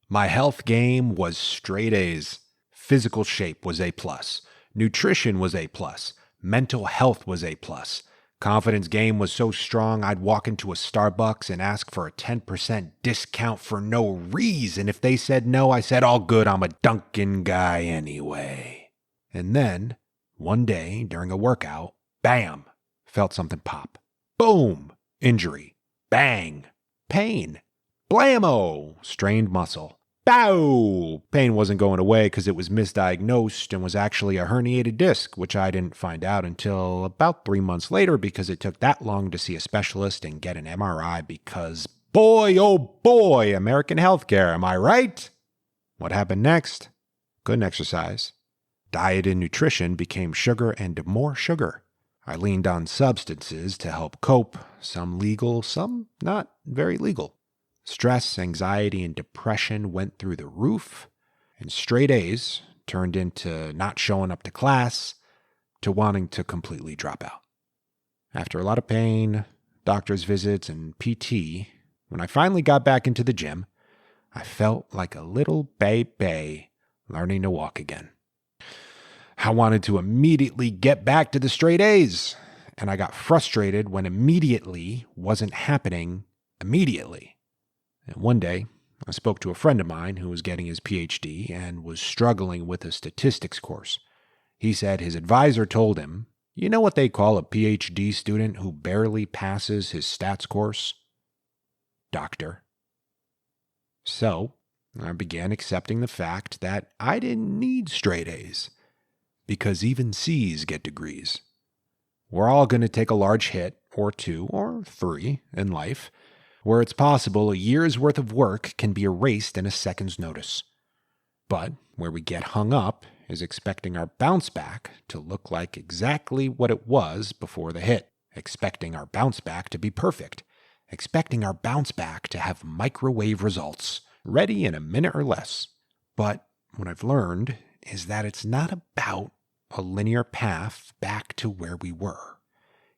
My health game was straight A's. Physical shape was A+. Nutrition was A+. Mental health was A+. Confidence game was so strong I'd walk into a Starbucks and ask for a 10% discount for no reason. If they said no, I said, all good, I'm a Dunkin' guy anyway. And then, one day during a workout, bam, felt something pop. Boom, injury. Bang, pain. Blammo, strained muscle. Bow! Pain wasn't going away because it was misdiagnosed and was actually a herniated disc, which I didn't find out until about 3 months later because it took that long to see a specialist and get an MRI because, boy, oh boy, American healthcare, am I right? What happened next? Couldn't exercise. Diet and nutrition became sugar and more sugar. I leaned on substances to help cope, some legal, some not very legal. Stress, anxiety, and depression went through the roof, and straight A's turned into not showing up to class to wanting to completely drop out. After a lot of pain, doctor's visits, and PT, when I finally got back into the gym, I felt like a little baby learning to walk again. I wanted to immediately get back to the straight A's, and I got frustrated when immediately wasn't happening immediately. And one day, I spoke to a friend of mine who was getting his PhD and was struggling with a statistics course. He said his advisor told him, you know what they call a PhD student who barely passes his stats course? Doctor. So, I began accepting the fact that I didn't need straight A's, because even C's get degrees. We're all going to take a large hit, or 2, or 3 in life, where it's possible a year's worth of work can be erased in a second's notice. But where we get hung up is expecting our bounce back to look like exactly what it was before the hit, expecting our bounce back to be perfect, expecting our bounce back to have microwave results, ready in a minute or less. But what I've learned is that it's not about a linear path back to where we were.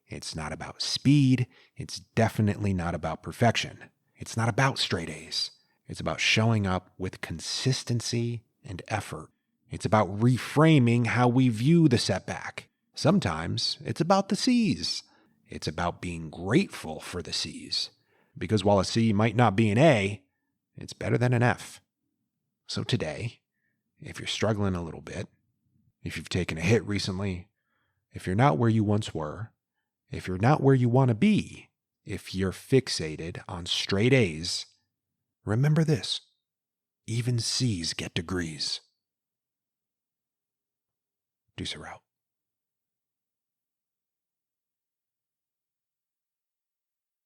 It's not about speed. It's definitely not about perfection. It's not about straight A's. It's about showing up with consistency and effort. It's about reframing how we view the setback. Sometimes it's about the C's. It's about being grateful for the C's. Because while a C might not be an A, it's better than an F. So today, if you're struggling a little bit, if you've taken a hit recently, if you're not where you once were, if you're not where you want to be, if you're fixated on straight A's, remember this: even C's get degrees. Deuce out.